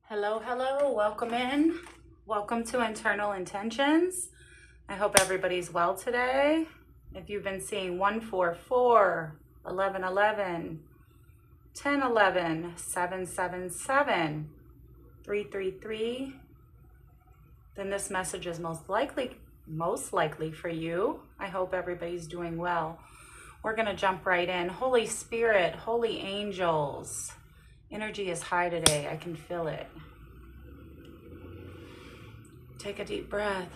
Hello, hello, welcome in. Welcome to Internal Intentions. I hope everybody's well today. If you've been seeing 144, 1111, 1011, 777, 333, then this message is most likely for you. I hope everybody's doing well. We're going to jump right in. Holy Spirit, holy angels. Energy is high today. I can feel it. Take a deep breath.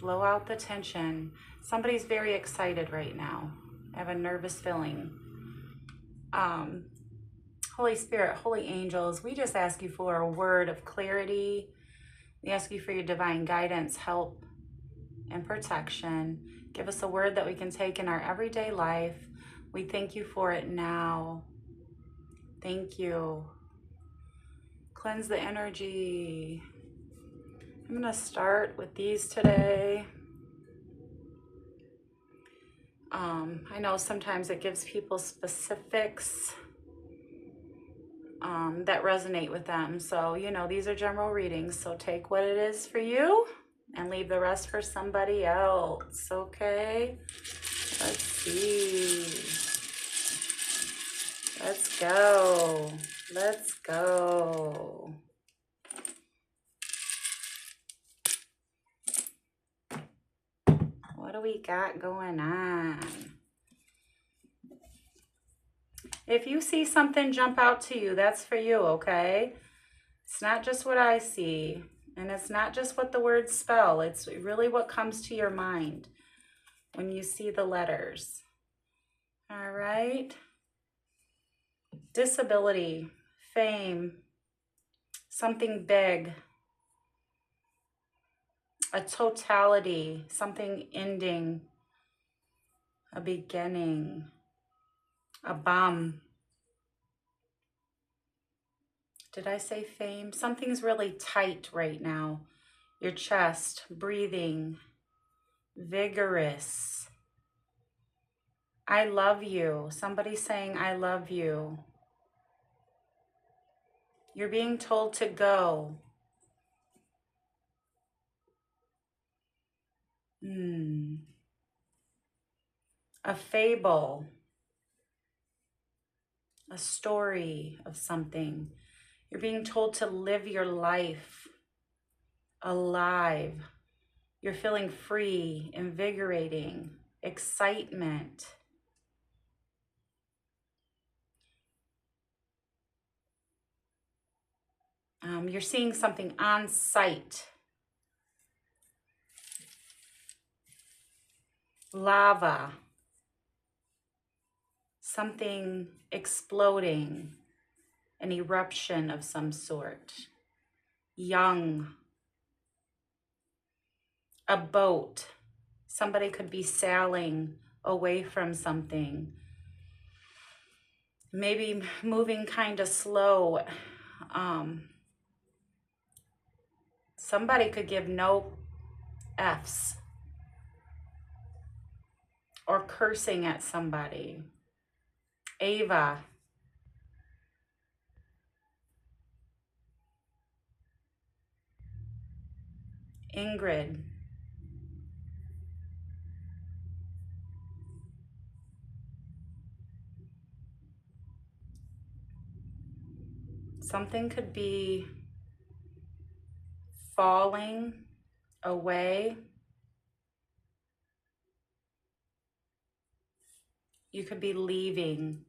Blow out the tension. Somebody's very excited right now. I have a nervous feeling. Holy Spirit, holy angels, we just ask you for a word of clarity. We ask you for your divine guidance, help, and protection. Give us a word that we can take in our everyday life. We thank you for it now. Thank you. Cleanse the energy. I'm going to start with these today. I know sometimes it gives people specifics that resonate with them. So, these are general readings. So take what it is for you and leave the rest for somebody else. Okay? Let's see. Let's go. Let's go. What do we got going on? If you see something jump out to you, that's for you, okay? It's not just what I see, and it's not just what the words spell. It's really what comes to your mind when you see the letters. All right? Disability, fame, something big, a totality, something ending, a beginning, a bomb. Did I say fame? Something's really tight right now. Your chest, breathing, vigorous. I love you. Somebody's saying, I love you. You're being told to go. A fable. A story of something. You're being told to live your life alive. You're feeling free, invigorating, excitement. You're seeing something on sight. Lava. Something exploding. An eruption of some sort. Young. A boat. Somebody could be sailing away from something. Maybe moving kind of slow. Somebody could give no F's. Or cursing at somebody. Ava. Ingrid. Something could be falling away. You could be leaving.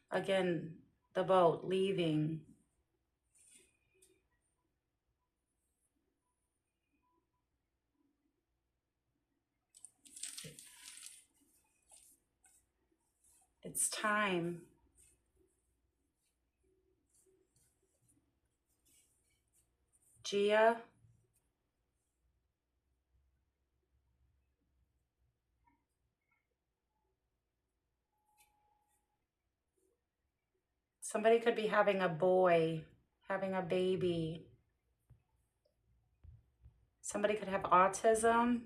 Again, the boat, leaving. It's time. Gia. Somebody could be having a boy, having a baby. Somebody could have autism.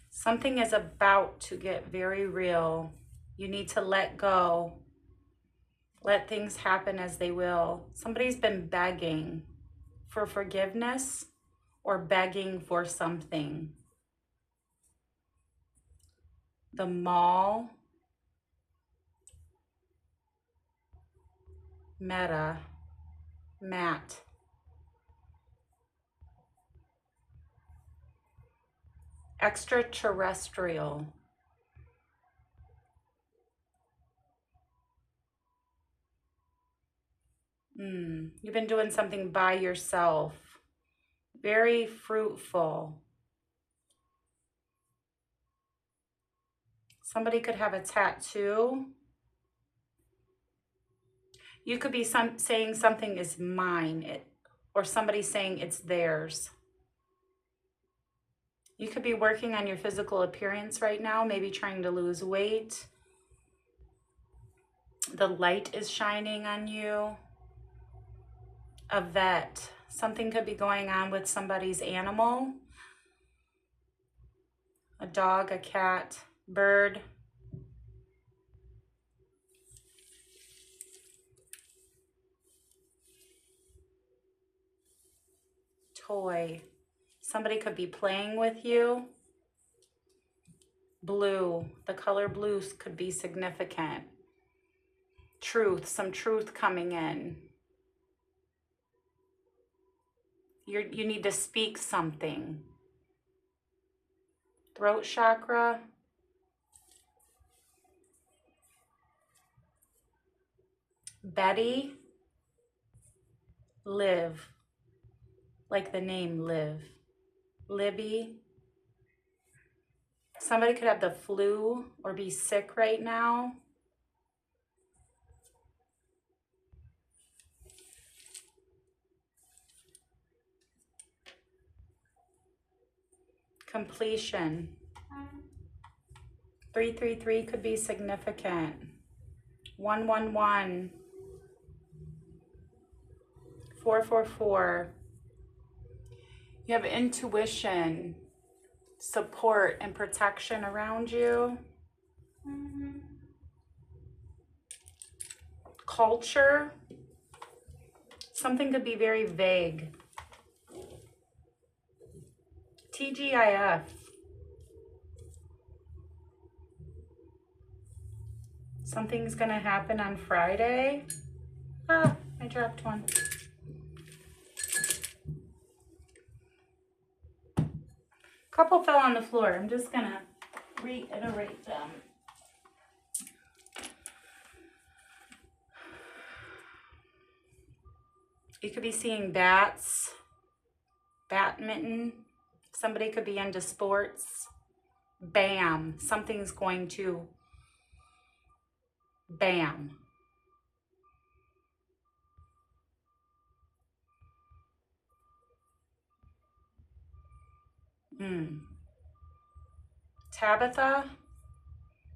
Something is about to get very real. You need to let go. Let things happen as they will. Somebody's been begging for forgiveness or begging for something. The mall, Matt, extraterrestrial. You've been doing something by yourself. Very fruitful. Somebody could have a tattoo. You could be saying something is mine, or somebody saying it's theirs. You could be working on your physical appearance right now, maybe trying to lose weight. The light is shining on you. A vet. Something could be going on with somebody's animal. A dog, a cat, bird. Toy. Somebody could be playing with you. Blue. The color blue could be significant. Truth. Some truth coming in. You need to speak something. Throat chakra. Betty. Live. Like the name Liv. Libby. Somebody could have the flu or be sick right now. Completion. 333 could be significant. 111. 444. You have intuition, support, and protection around you. Culture. Something could be very vague. TGIF. Something's going to happen on Friday. Ah, I dropped one. Couple fell on the floor. I'm just going to reiterate them. You could be seeing bats, badminton. Somebody could be into sports. Bam. Something's going to bam. Tabitha,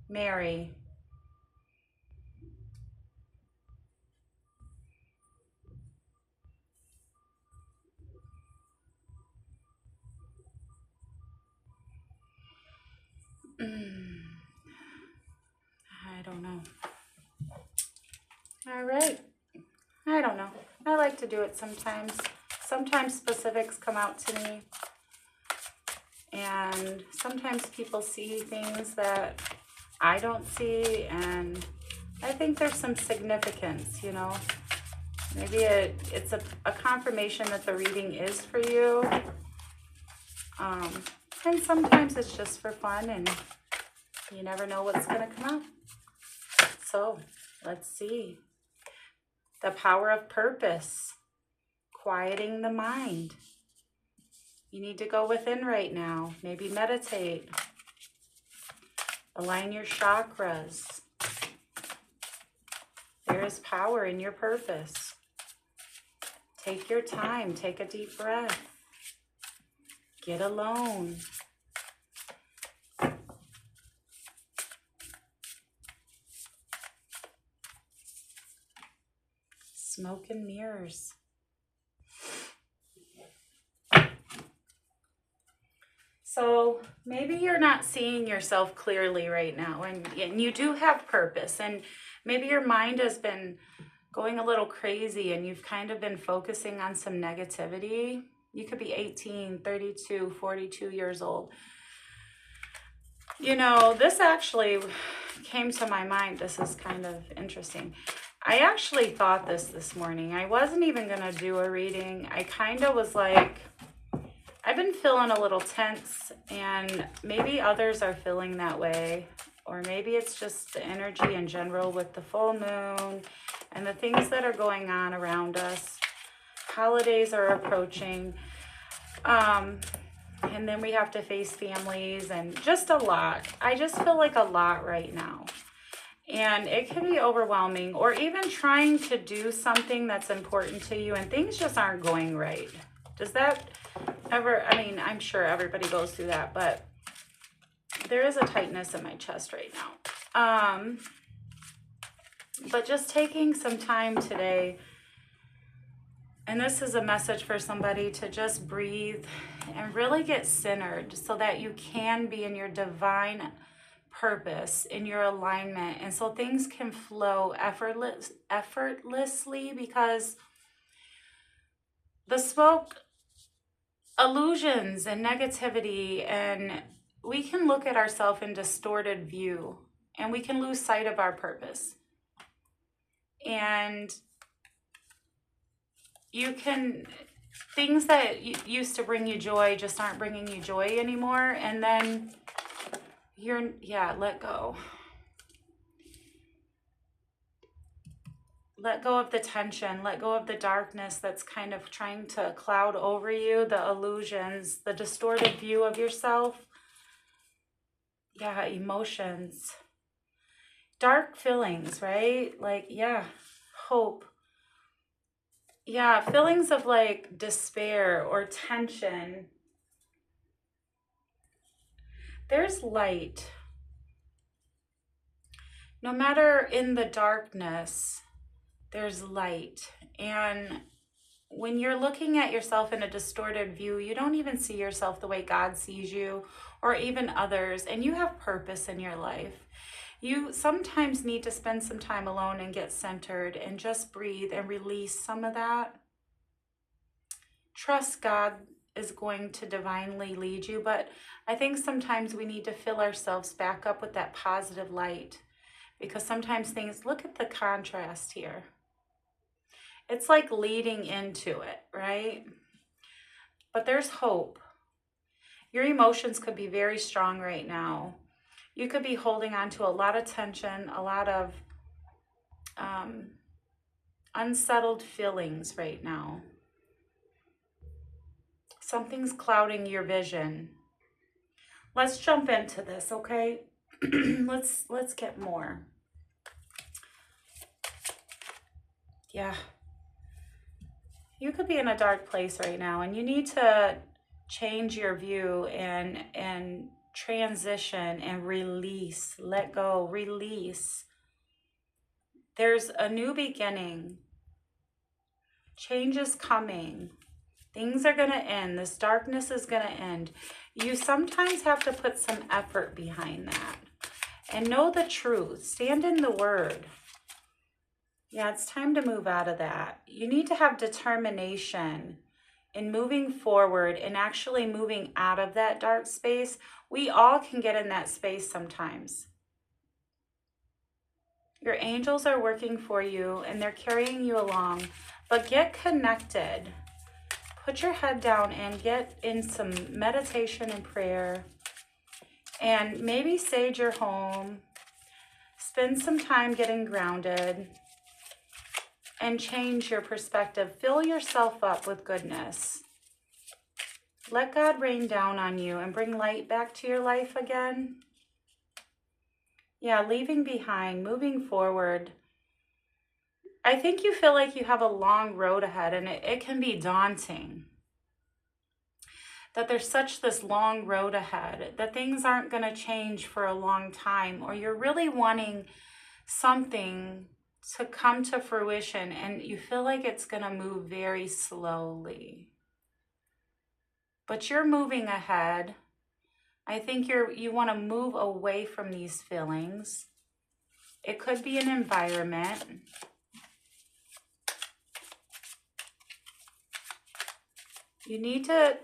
Mary. I don't know. All right. I don't know. I like to do it sometimes. Sometimes specifics come out to me. And sometimes people see things that I don't see. And I think there's some significance, you know. Maybe it's a confirmation that the reading is for you. And sometimes it's just for fun, and you never know what's going to come out. So let's see. The power of purpose, quieting the mind. You need to go within right now. Maybe meditate. Align your chakras. There is power in your purpose. Take your time. Take a deep breath. Get alone. Smoke and mirrors. So maybe you're not seeing yourself clearly right now, and you do have purpose, and maybe your mind has been going a little crazy and you've kind of been focusing on some negativity. You could be 18, 32, 42 years old. You know, this actually came to my mind. This is kind of interesting. I actually thought this morning. I wasn't even going to do a reading. I kind of was like, I've been feeling a little tense, and maybe others are feeling that way, or maybe it's just the energy in general with the full moon and the things that are going on around us. Holidays are approaching, and then we have to face families and just a lot. I just feel like a lot right now. And it can be overwhelming, or even trying to do something that's important to you and things just aren't going right. Does that ever, I mean, I'm sure everybody goes through that, but there is a tightness in my chest right now. But just taking some time today, and this is a message for somebody to just breathe and really get centered so that you can be in your divine purpose, in your alignment, and so things can flow effortlessly, because the smoke illusions and negativity, and we can look at ourselves in distorted view, and we can lose sight of our purpose. And you can, things that used to bring you joy just aren't bringing you joy anymore, and then let go. Let go of the tension, let go of the darkness that's kind of trying to cloud over you, the illusions, the distorted view of yourself. Yeah, emotions, dark feelings, right? Like, yeah, hope. Yeah, feelings of like despair or tension. There's light. No matter in the darkness, there's light. And when you're looking at yourself in a distorted view, you don't even see yourself the way God sees you, or even others, and you have purpose in your life. You sometimes need to spend some time alone and get centered and just breathe and release some of that. Trust God is going to divinely lead you, but I think sometimes we need to fill ourselves back up with that positive light, because sometimes things, look at the contrast here. It's like leading into it, right? But there's hope. Your emotions could be very strong right now. You could be holding on to a lot of tension, a lot of unsettled feelings right now. Something's clouding your vision. Let's jump into this, okay? Let's get more. Yeah. You could be in a dark place right now, and you need to change your view and transition and release, let go, release. There's a new beginning. Change is coming. Things are going to end. This darkness is going to end. You sometimes have to put some effort behind that and know the truth. Stand in the word. Yeah, it's time to move out of that. You need to have determination in moving forward and actually moving out of that dark space. We all can get in that space sometimes. Your angels are working for you and they're carrying you along, but get connected. Put your head down and get in some meditation and prayer, and maybe sage your home. Spend some time getting grounded and change your perspective. Fill yourself up with goodness. Let God rain down on you and bring light back to your life again. Yeah, leaving behind, moving forward. I think you feel like you have a long road ahead, and it can be daunting. That there's such this long road ahead, that things aren't going to change for a long time, or you're really wanting something to come to fruition and you feel like it's going to move very slowly. But you're moving ahead. I think you want to move away from these feelings. It could be an environment. You need to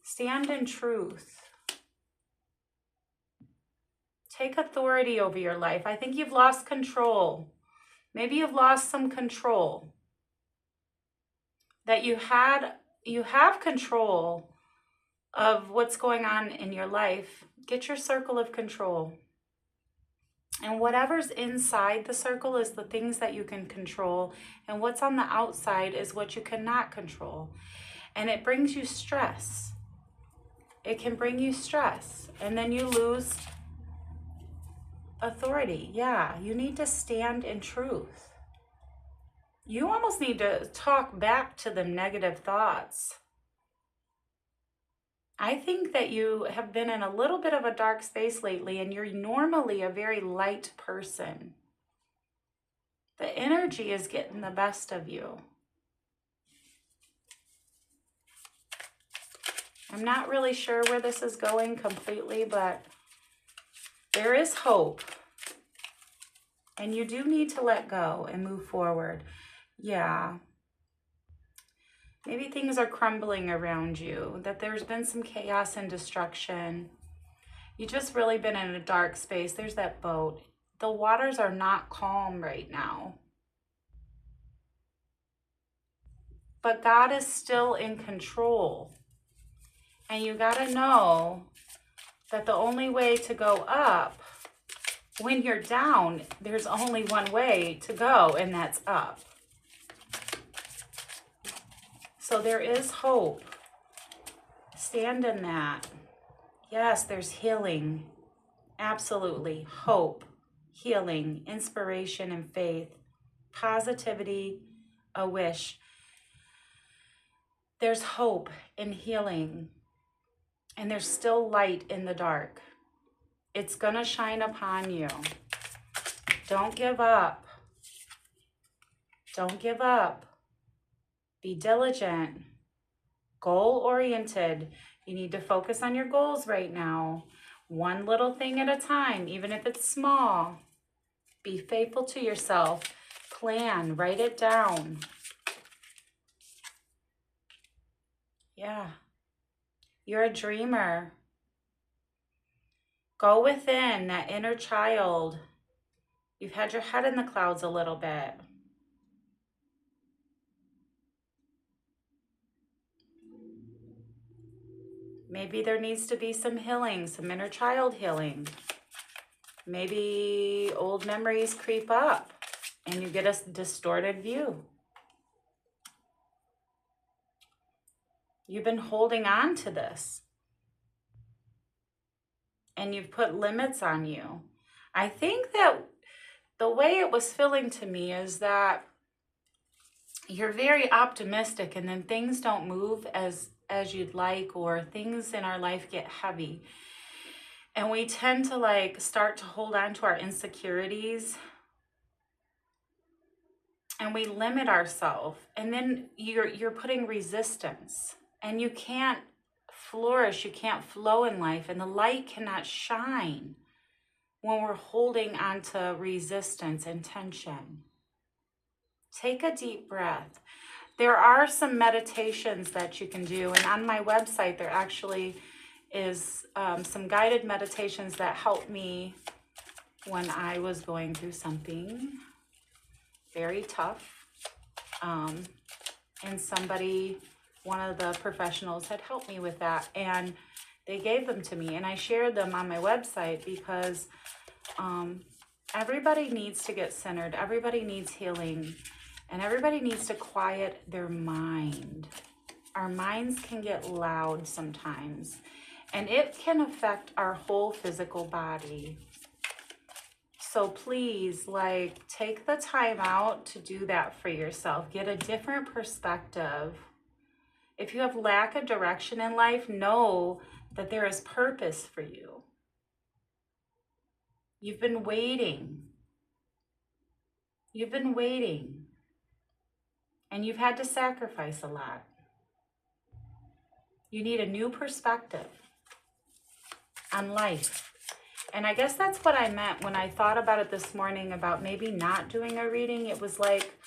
stand in truth. Take authority over your life. I think you've lost control. Maybe you've lost some control. That you have control of what's going on in your life. Get your circle of control. And whatever's inside the circle is the things that you can control. And what's on the outside is what you cannot control. And it brings you stress. It can bring you stress. And then you lose authority. Yeah, you need to stand in truth. You almost need to talk back to the negative thoughts. I think that you have been in a little bit of a dark space lately, and you're normally a very light person. The energy is getting the best of you. I'm not really sure where this is going completely, but there is hope. And you do need to let go and move forward. Yeah. Maybe things are crumbling around you, that there's been some chaos and destruction. You've just really been in a dark space. There's that boat. The waters are not calm right now. But God is still in control. And you got to know that the only way to go up, when you're down, there's only one way to go, and that's up. So there is hope. Stand in that. Yes, there's healing. Absolutely. Hope, healing, inspiration, and faith. Positivity, a wish. There's hope and healing. And there's still light in the dark. It's going to shine upon you. Don't give up. Don't give up. Be diligent, goal-oriented. You need to focus on your goals right now. One little thing at a time, even if it's small. Be faithful to yourself. Plan, write it down. Yeah. You're a dreamer. Go within that inner child. You've had your head in the clouds a little bit. Maybe there needs to be some healing, some inner child healing. Maybe old memories creep up and you get a distorted view. You've been holding on to this and you've put limits on you. I think that the way it was feeling to me is that you're very optimistic and then things don't move as you'd like, or things in our life get heavy. And we tend to start to hold on to our insecurities and we limit ourselves. And then you're putting resistance and you can't flourish, you can't flow in life, and the light cannot shine when we're holding on to resistance and tension. Take a deep breath. There are some meditations that you can do, and on my website there actually is some guided meditations that helped me when I was going through something very tough. And one of the professionals had helped me with that, and they gave them to me, and I shared them on my website because everybody needs to get centered, everybody needs healing, and everybody needs to quiet their mind. Our minds can get loud sometimes, and it can affect our whole physical body. So please, take the time out to do that for yourself. Get a different perspective. If you have lack of direction in life, know that there is purpose for you. You've been waiting. You've been waiting. And you've had to sacrifice a lot. You need a new perspective on life. And I guess that's what I meant when I thought about it this morning about maybe not doing a reading. It was like,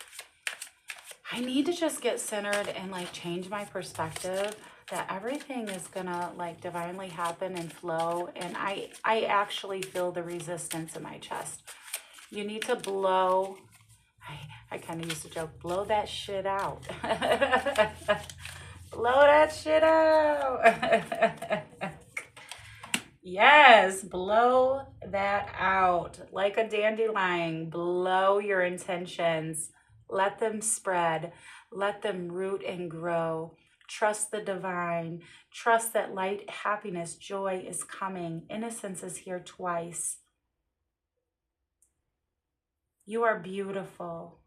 I need to just get centered and like change my perspective that everything is gonna like divinely happen and flow. And I actually feel the resistance in my chest. You need to blow, I kind of used to joke, blow that shit out. Blow that shit out. Yes, blow that out like a dandelion. Blow your intentions. Let them spread. Let them root and grow. Trust the divine. Trust that light, happiness, joy is coming. Innocence is here twice. You are beautiful.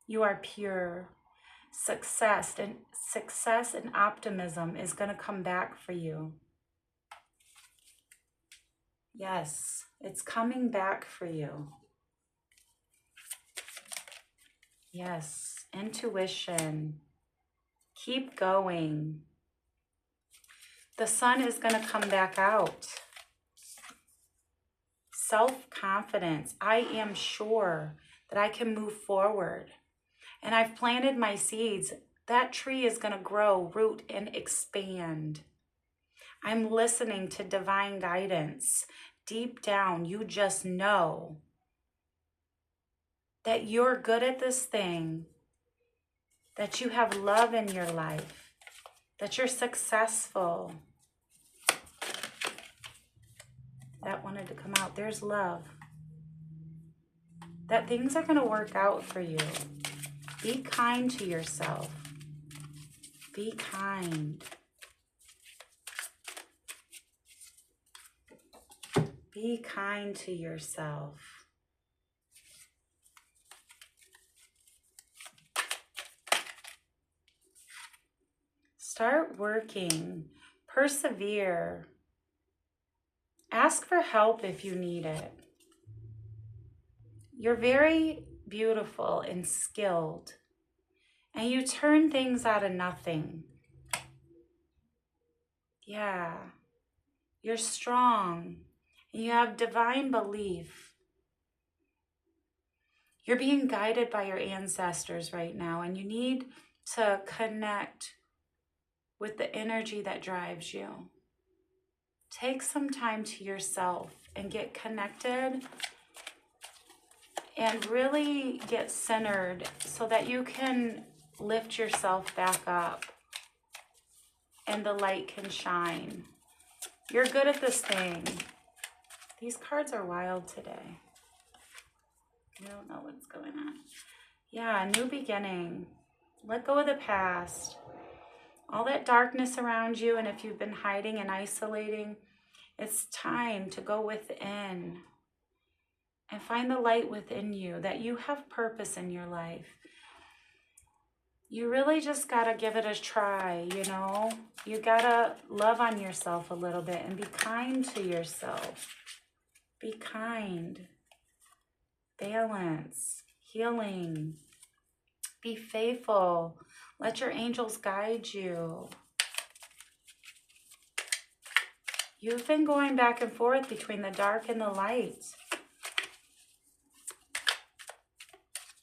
You are pure. Success and optimism is going to come back for you. Yes, it's coming back for you. Yes, intuition. Keep going. The sun is going to come back out. Self-confidence. I am sure that I can move forward. And I've planted my seeds. That tree is going to grow, root, and expand. I'm listening to divine guidance. Deep down, you just know that you're good at this thing, that you have love in your life, that you're successful. That wanted to come out. There's love. That things are going to work out for you. Be kind to yourself. Be kind. Be kind to yourself. Start working. Persevere. Ask for help if you need it. You're very beautiful and skilled, and you turn things out of nothing. Yeah, you're strong, and you have divine belief. You're being guided by your ancestors right now, and you need to connect with the energy that drives you. Take some time to yourself and get connected and really get centered so that you can lift yourself back up and the light can shine. You're good at this thing. These cards are wild today. I don't know what's going on. Yeah, new beginning. Let go of the past. All that darkness around you, and if you've been hiding and isolating, it's time to go within and find the light within you, that you have purpose in your life. You really just gotta give it a try, you know? You gotta love on yourself a little bit and be kind to yourself. Be kind. Balance. Healing. Be faithful. Let your angels guide you. You've been going back and forth between the dark and the light.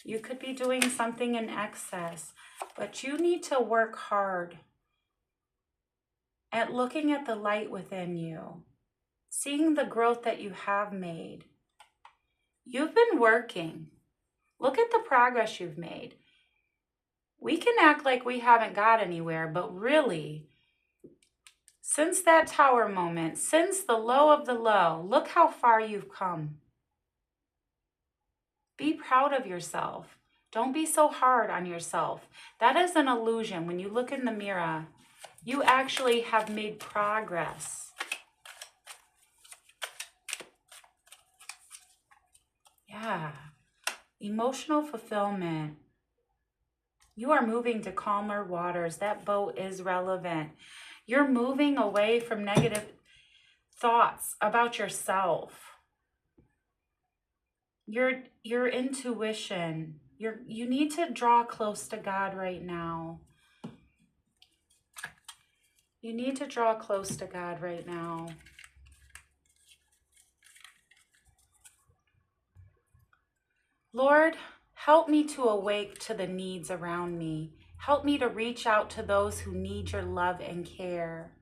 You could be doing something in excess, but you need to work hard at looking at the light within you, seeing the growth that you have made. You've been working. Look at the progress you've made. We can act like we haven't got anywhere, but really, since that tower moment, since the low of the low, look how far you've come. Be proud of yourself. Don't be so hard on yourself. That is an illusion. When you look in the mirror, you actually have made progress. Yeah. Emotional fulfillment. You are moving to calmer waters. That boat is relevant. You're moving away from negative thoughts about yourself. Your intuition. You need to draw close to God right now. You need to draw close to God right now. Lord, help me to awake to the needs around me. Help me to reach out to those who need your love and care.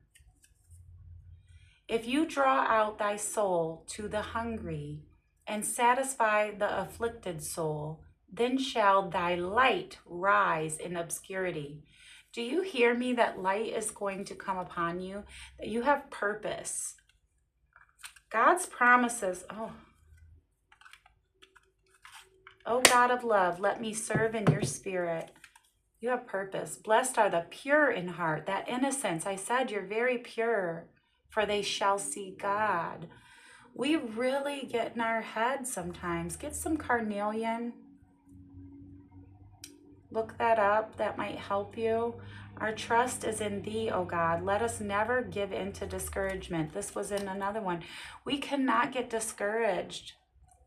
If you draw out thy soul to the hungry and satisfy the afflicted soul, then shall thy light rise in obscurity. Do you hear me? That light is going to come upon you, that you have purpose. God's promises, oh God of love, let me serve in your spirit. You have purpose. Blessed are the pure in heart, that innocence. I said you're very pure, for they shall see God. We really get in our head sometimes. Get some carnelian. Look that up. That might help you. Our trust is in thee, O God. Let us never give in to discouragement. This was in another one. We cannot get discouraged.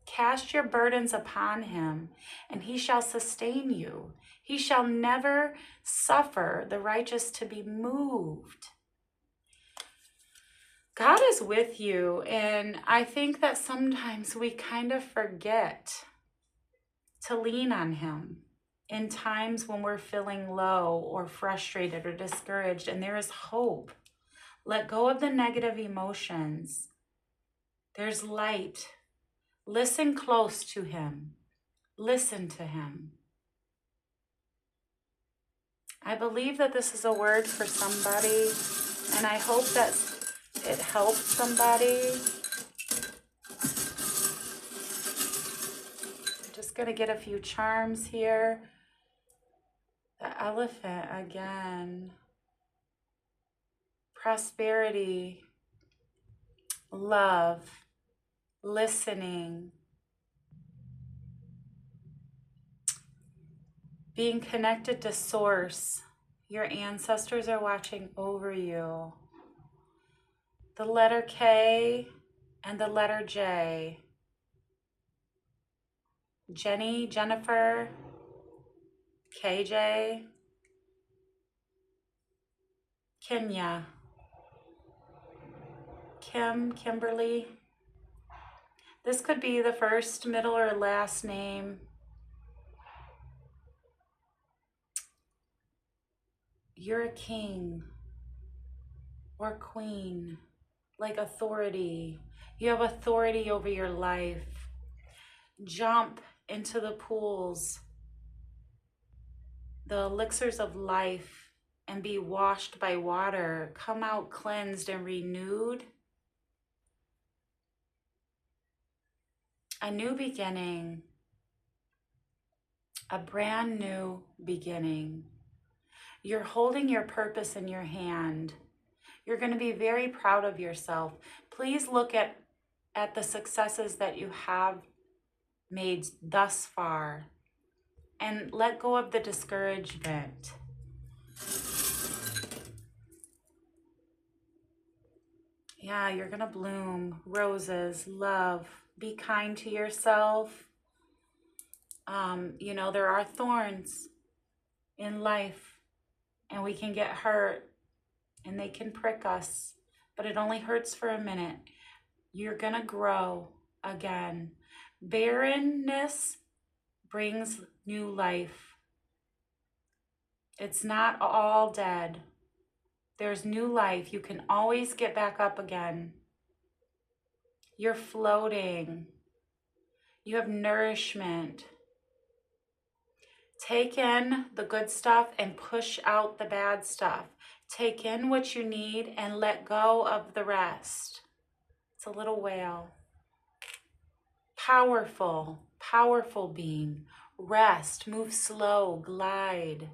Cast your burdens upon him, and he shall sustain you. He shall never suffer the righteous to be moved. God is with you, and I think that sometimes we kind of forget to lean on him in times when we're feeling low or frustrated or discouraged, and there is hope. Let go of the negative emotions. There's light. Listen close to him. Listen to him. I believe that this is a word for somebody, and I hope that it helps somebody. I'm just going to get a few charms here. The elephant again. Prosperity. Love. Listening. Being connected to source. Your ancestors are watching over you. The letter K and the letter J. Jenny, Jennifer, KJ, Kenya, Kim, Kimberly. This could be the first, middle, or last name. You're a king or queen, like authority. You have authority over your life. Jump into the pools, the elixirs of life, and be washed by water. Come out cleansed and renewed. A new beginning. A brand new beginning. You're holding your purpose in your hand. You're going to be very proud of yourself. Please look at the successes that you have made thus far and let go of the discouragement. Yeah, you're going to bloom. Roses, love. Be kind to yourself. There are thorns in life, and we can get hurt, and they can prick us, but it only hurts for a minute. You're going to grow again. Barrenness brings new life. It's not all dead. There's new life. You can always get back up again. You're floating. You have nourishment. Take in the good stuff and push out the bad stuff. Take in what you need and let go of the rest. It's a little whale. Powerful, powerful being. Rest, move slow, glide.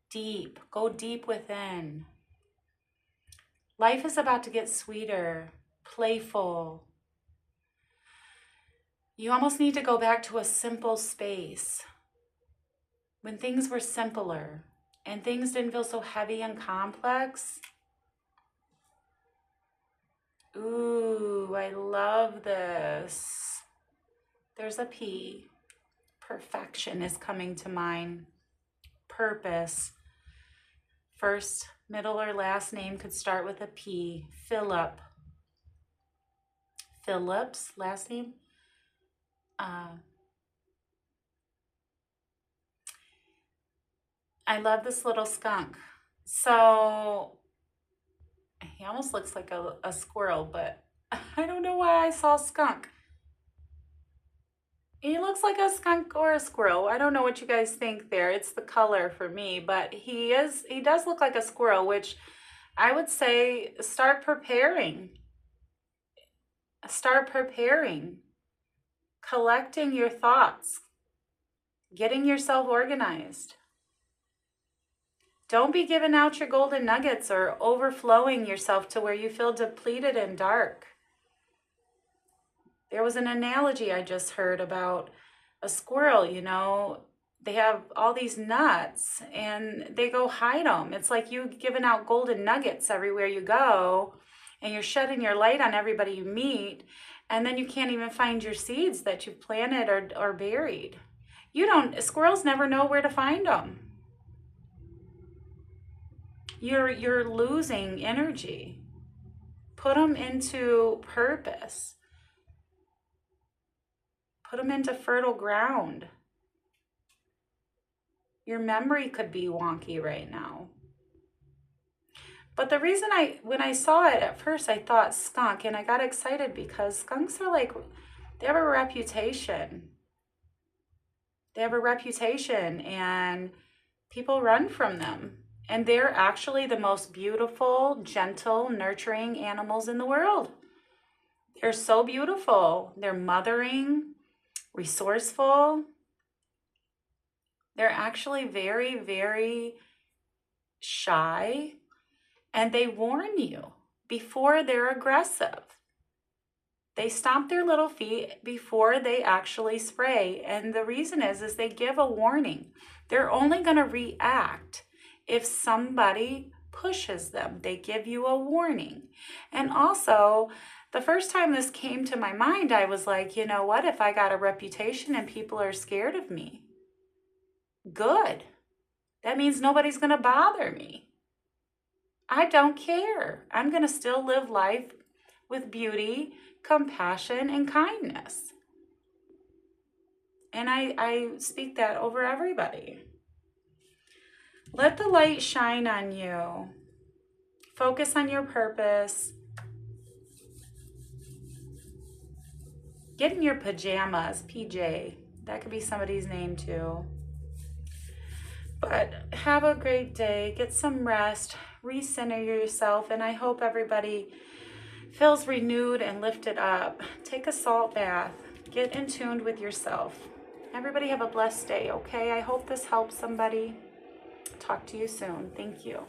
Deep, go deep within. Life is about to get sweeter, playful. You almost need to go back to a simple space. When things were simpler and things didn't feel so heavy and complex. Ooh, I love this. There's a P. Perfection is coming to mind. Purpose. First, Middle or last name could start with a P. Philip. Phillips, last name. I love this little skunk. So he almost looks like a squirrel, but I don't know why I saw skunk. He looks like a skunk or a squirrel. I don't know what you guys think there. It's the color for me, but he does look like a squirrel, which I would say start preparing. Start preparing. Collecting your thoughts. Getting yourself organized. Don't be giving out your golden nuggets or overflowing yourself to where you feel depleted and dark. There was an analogy I just heard about a squirrel, you know, they have all these nuts and they go hide them. It's like you giving out golden nuggets everywhere you go and you're shedding your light on everybody you meet, and then you can't even find your seeds that you've planted or buried. Squirrels never know where to find them. You're losing energy. Put them into purpose. Put them into fertile ground. Your memory could be wonky right now. But the reason when I saw it at first, I thought skunk, and I got excited because skunks are like, they have a reputation. They have a reputation and people run from them. And they're actually the most beautiful, gentle, nurturing animals in the world. They're so beautiful. They're mothering, resourceful. They're actually very, very shy, and they warn you before they're aggressive. They stomp their little feet before they actually spray, and the reason is they give a warning. They're only going to react if somebody pushes them. They give you a warning. And also, the first time this came to my mind, I was like, you know what? If I got a reputation and people are scared of me, good. That means nobody's going to bother me. I don't care. I'm going to still live life with beauty, compassion, and kindness. And I speak that over everybody. Let the light shine on you. Focus on your purpose. Get in your pajamas, PJ. That could be somebody's name too. But have a great day. Get some rest. Recenter yourself. And I hope everybody feels renewed and lifted up. Take a salt bath. Get in tune with yourself. Everybody have a blessed day, okay? I hope this helps somebody. Talk to you soon. Thank you.